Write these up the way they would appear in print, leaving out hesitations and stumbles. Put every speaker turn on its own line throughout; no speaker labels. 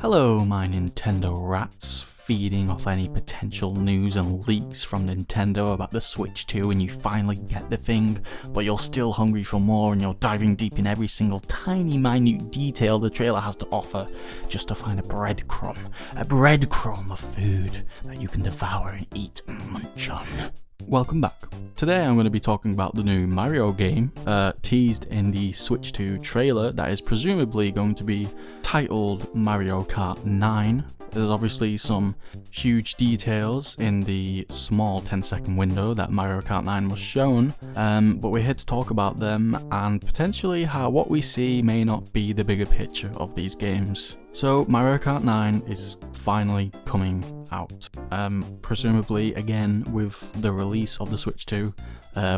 Hello, my Nintendo rats, feeding off any potential news and leaks from Nintendo about the Switch 2 and you finally get the thing, but you're still hungry for more and you're diving deep in every single tiny minute detail the trailer has to offer just to find a breadcrumb of food that you can devour and eat and munch on. Welcome back. Today I'm going to be talking about the new Mario game, teased in the Switch 2 trailer that is presumably going to be titled Mario Kart 9. There's obviously some huge details in the small 10-second window that Mario Kart 9 was shown, but we're here to talk about them and potentially how what we see may not be the bigger picture of these games. So Mario Kart 9 is finally coming out, presumably again with the release of the Switch 2,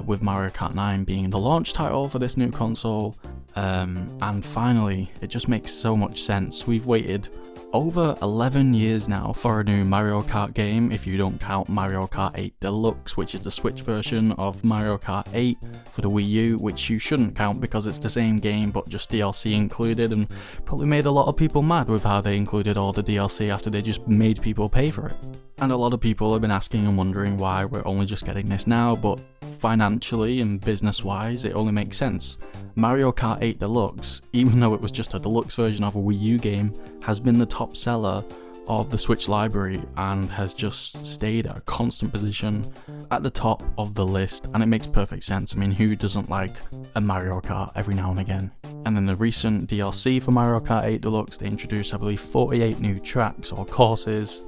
with Mario Kart 9 being the launch title for this new console, and finally it just makes so much sense. We've waited over 11 years now for a new Mario Kart game, if you don't count Mario Kart 8 Deluxe, which is the Switch version of Mario Kart 8 for the Wii U, which you shouldn't count because it's the same game but just DLC included, and probably made a lot of people mad with how they included all the DLC after they just made people pay for it. And a lot of people have been asking and wondering why we're only just getting this now, but financially and business-wise, it only makes sense. Mario Kart 8 Deluxe, even though it was just a deluxe version of a Wii U game, has been the top seller of the Switch library and has just stayed at a constant position at the top of the list, and it makes perfect sense. I mean, who doesn't like a Mario Kart every now and again? And in the recent DLC for Mario Kart 8 Deluxe, they introduced, I believe, 48 new tracks or courses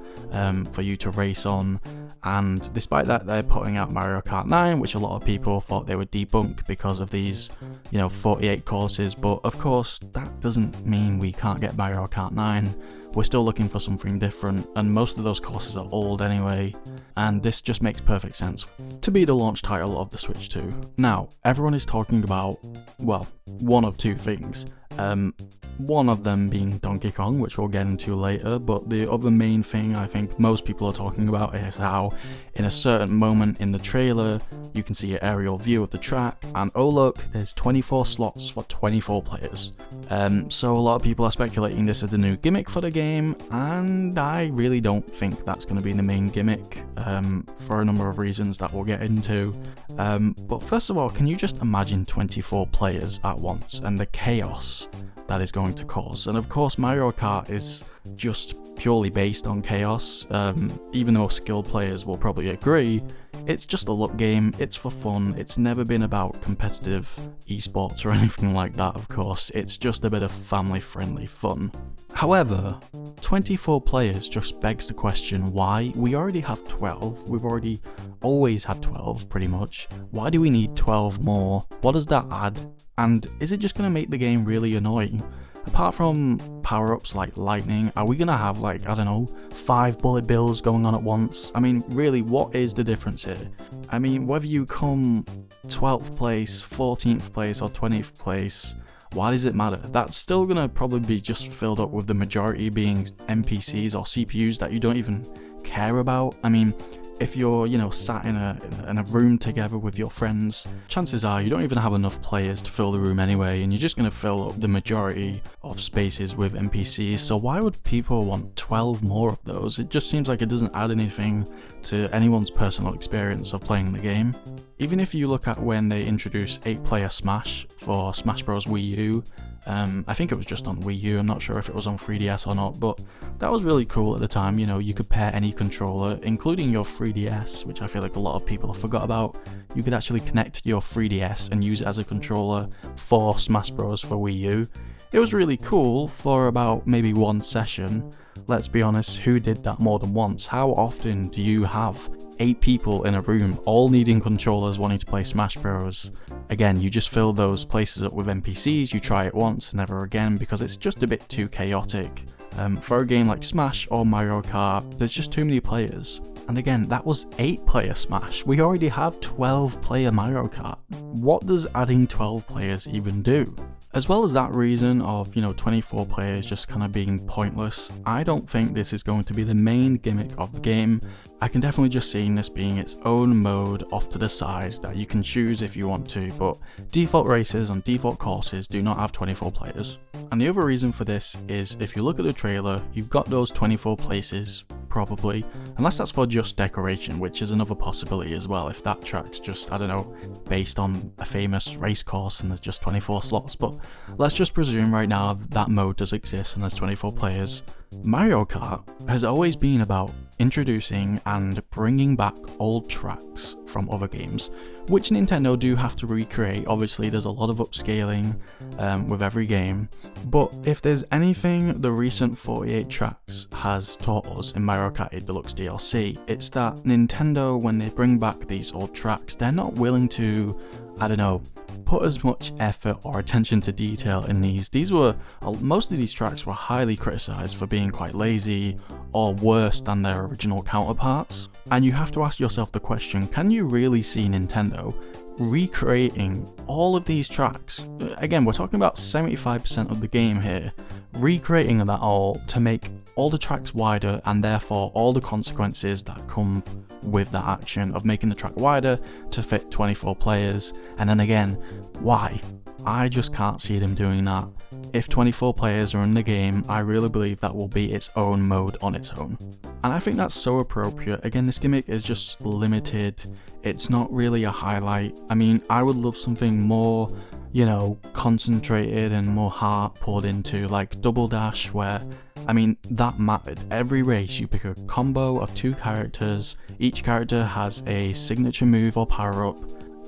for you to race on. And despite that, they're putting out Mario Kart 9, which a lot of people thought they would debunk because of these, 48 courses. But of course, that doesn't mean we can't get Mario Kart 9. We're still looking for something different, and most of those courses are old anyway, and this just makes perfect sense to be the launch title of the Switch 2. Now, everyone is talking about, well, one of two things. One of them being Donkey Kong, which we'll get into later, but the other main thing I think most people are talking about is how in a certain moment in the trailer you can see an aerial view of the track, and oh look, there's 24 slots for 24 players. So a lot of people are speculating this is the new gimmick for the game, and I really don't think that's going to be the main gimmick, for a number of reasons that we'll get into. But first of all, can you just imagine 24 players at once and the chaos that is going to cause? And of course, Mario Kart is just purely based on chaos, even though skilled players will probably agree. It's just a look game, it's for fun, it's never been about competitive esports or anything like that, of course. It's just a bit of family-friendly fun. However, 24 players just begs the question why. We already have 12, we've already always had 12 pretty much. Why do we need 12 more? What does that add? And is it just going to make the game really annoying? Apart from power-ups like lightning, are we going to have 5 bullet bills going on at once? I mean, really, what is the difference here? I mean, whether you come 12th place, 14th place or 20th place, why does it matter? That's still going to probably be just filled up with the majority being NPCs or CPUs that you don't even care about. I mean, if you're, sat in a room together with your friends, chances are you don't even have enough players to fill the room anyway, and you're just going to fill up the majority of spaces with NPCs, so why would people want 12 more of those? It just seems like it doesn't add anything to anyone's personal experience of playing the game. Even if you look at when they introduced 8-player Smash for Smash Bros. Wii U, I think it was just on Wii U, I'm not sure if it was on 3DS or not, but that was really cool at the time. You could pair any controller, including your 3DS, which I feel like a lot of people have forgot about. You could actually connect your 3DS and use it as a controller for Smash Bros. For Wii U. It was really cool for about maybe one session. Let's be honest, who did that more than once? How often do you have 8 people in a room all needing controllers wanting to play Smash Bros? Again, you just fill those places up with NPCs, you try it once, never again, because it's just a bit too chaotic. For a game like Smash or Mario Kart, there's just too many players. And again, that was 8-player Smash. We already have 12-player Mario Kart. What does adding 12 players even do? As well as that reason of, 24 players just kind of being pointless, I don't think this is going to be the main gimmick of the game. I can definitely just see this being its own mode off to the side that you can choose if you want to, but default races on default courses do not have 24 players. And the other reason for this is if you look at the trailer, you've got those 24 places, probably, unless that's for just decoration, which is another possibility as well, if that track's just, I don't know, based on a famous race course and there's just 24 slots, but let's just presume right now that mode does exist and there's 24 players. Mario Kart has always been about introducing and bringing back old tracks from other games, which Nintendo do have to recreate. Obviously there's a lot of upscaling with every game, but if there's anything the recent 48 tracks has taught us in Mario Kart 8 Deluxe DLC, it's that Nintendo, when they bring back these old tracks, they're not willing to, I don't know, put as much effort or attention to detail in these. Most of these tracks were highly criticized for being quite lazy or worse than their original counterparts. And you have to ask yourself the question, can you really see Nintendo recreating all of these tracks? Again, we're talking about 75% of the game here, recreating that all to make all the tracks wider and therefore all the consequences that come with that action of making the track wider to fit 24 players. And then again, why? I just can't see them doing that. If 24 players are in the game, I really believe that will be its own mode on its own. And I think that's so appropriate. Again, this gimmick is just limited. It's not really a highlight. I mean, I would love something more, concentrated and more heart poured into, like Double Dash, where, that mattered. Every race you pick a combo of 2 characters, each character has a signature move or power up,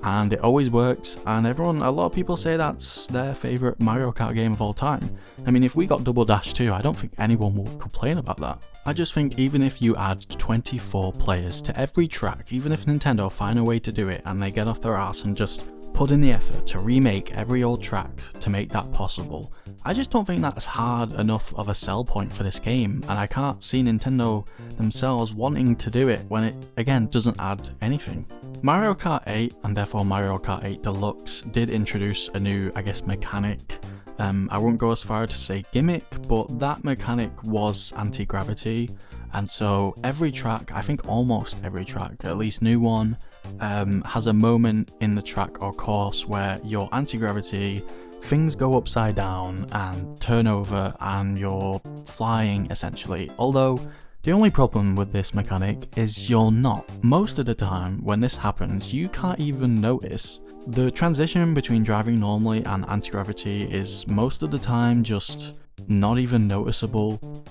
and it always works, and a lot of people say that's their favourite Mario Kart game of all time. If we got Double Dash too, I don't think anyone will complain about that. I just think even if you add 24 players to every track, even if Nintendo find a way to do it and they get off their ass and just put in the effort to remake every old track to make that possible, I just don't think that's hard enough of a sell point for this game, and I can't see Nintendo themselves wanting to do it when it, again, doesn't add anything. Mario Kart 8, and therefore Mario Kart 8 Deluxe, did introduce a new, mechanic. I won't go as far to say gimmick, but that mechanic was anti-gravity, and so every track, I think almost every track, at least new one, has a moment in the track or course where your anti-gravity, things go upside down and turn over and you're flying essentially. Although the only problem with this mechanic is you're not. Most of the time when this happens, you can't even notice. The transition between driving normally and anti-gravity is most of the time just not even noticeable.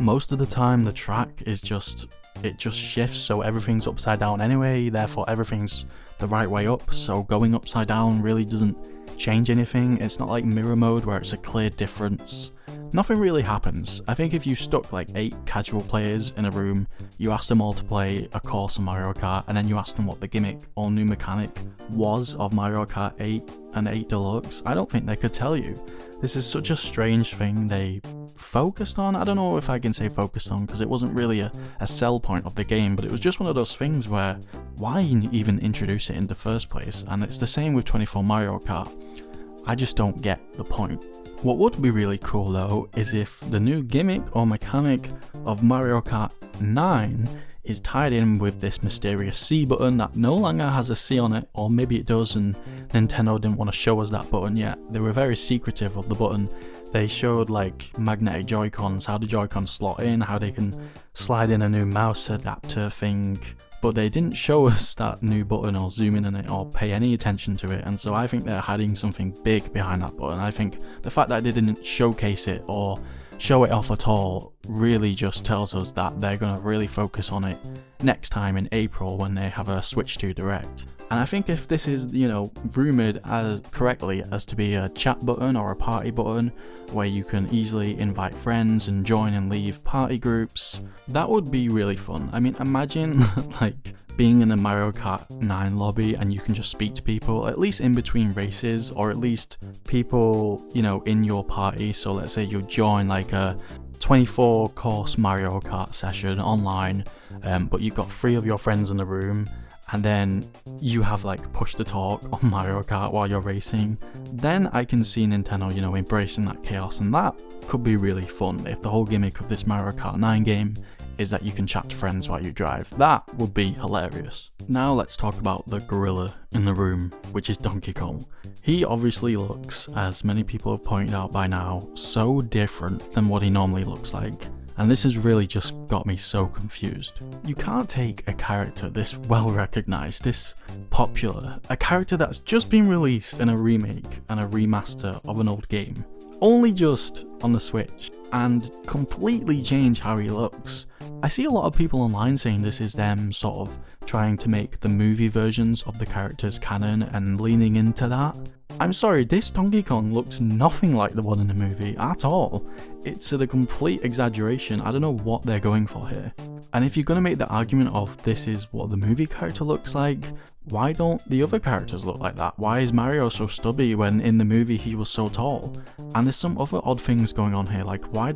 Most of the time the track is just shifts, so everything's upside down anyway, therefore everything's the right way up, so going upside down really doesn't change anything. It's not like mirror mode where it's a clear difference. Nothing really happens. I think if you stuck like 8 casual players in a room, you asked them all to play a course of Mario Kart, and then you asked them what the gimmick or new mechanic was of Mario Kart 8 and 8 Deluxe, I don't think they could tell you. This is such a strange thing they focused on. I don't know if I can say focused on, because it wasn't really a sell point of the game, but it was just one of those things where why even introduce it in the first place? And it's the same with 24 Mario Kart. I just don't get the point. What would be really cool though is if the new gimmick or mechanic of Mario Kart 9 is tied in with this mysterious C button that no longer has a C on it, or maybe it does and Nintendo didn't want to show us that button yet. They were very secretive of the button. They showed like magnetic Joy-Cons, how the Joy-Cons slot in, how they can slide in a new mouse adapter thing, but they didn't show us that new button or zoom in on it or pay any attention to it, and so I think they're hiding something big behind that button. I think the fact that they didn't showcase it or show it off at all really just tells us that they're going to really focus on it next time in April when they have a Switch 2 Direct. And I think if this is, rumoured as correctly as to be a chat button or a party button where you can easily invite friends and join and leave party groups, that would be really fun. Imagine like being in a Mario Kart 9 lobby and you can just speak to people, at least in between races, or at least people, in your party. So let's say you join like a 24 course Mario Kart session online, but you've got 3 of your friends in the room, and then you have like push to talk on Mario Kart while you're racing, then I can see Nintendo, you know, embracing that chaos, and that could be really fun if the whole gimmick of this Mario Kart 9 game is that you can chat to friends while you drive. That would be hilarious. Now let's talk about the gorilla in the room, which is Donkey Kong. He obviously looks, as many people have pointed out by now, so different than what he normally looks like. And this has really just got me so confused. You can't take a character this well recognized, this popular, a character that's just been released in a remake and a remaster of an old game, only just on the Switch, and completely change how he looks. I see a lot of people online saying this is them sort of trying to make the movie versions of the characters canon and leaning into that. I'm sorry, this Donkey Kong looks nothing like the one in the movie at all. It's a complete exaggeration. I don't know what they're going for here. And if you're going to make the argument of this is what the movie character looks like, why don't the other characters look like that? Why is Mario so stubby when in the movie he was so tall? And there's some other odd things going on here, like why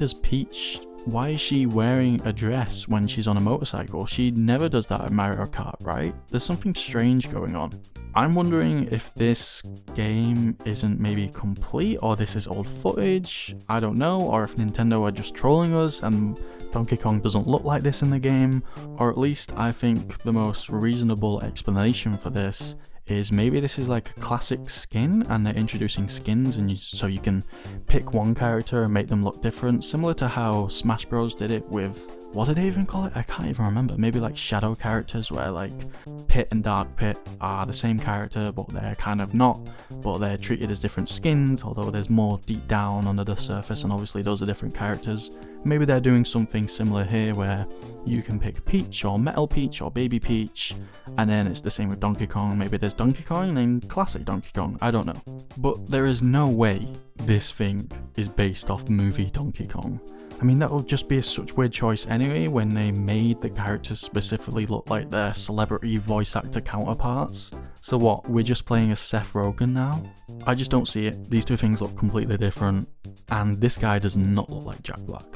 is she wearing a dress when she's on a motorcycle? She never does that in Mario Kart, right? There's something strange going on. I'm wondering if this game isn't maybe complete, or this is old footage, I don't know, or if Nintendo are just trolling us and Donkey Kong doesn't look like this in the game, or at least I think the most reasonable explanation for this is maybe this is like a classic skin and they're introducing skins, and so you can pick one character and make them look different, similar to how Smash Bros did it with, what did they even call it? I can't even remember. Maybe like shadow characters, where like Pit and Dark Pit are the same character but they're kind of not, but they're treated as different skins, although there's more deep down under the surface, and obviously those are different characters. Maybe they're doing something similar here where you can pick Peach or Metal Peach or Baby Peach, and then it's the same with Donkey Kong. Maybe there's Donkey Kong and Classic Donkey Kong, I don't know. But there is no way this thing is based off movie Donkey Kong. I mean, that would just be such a weird choice anyway when they made the characters specifically look like their celebrity voice actor counterparts. So what, we're just playing as Seth Rogen now? I just don't see it. These two things look completely different, and this guy does not look like Jack Black.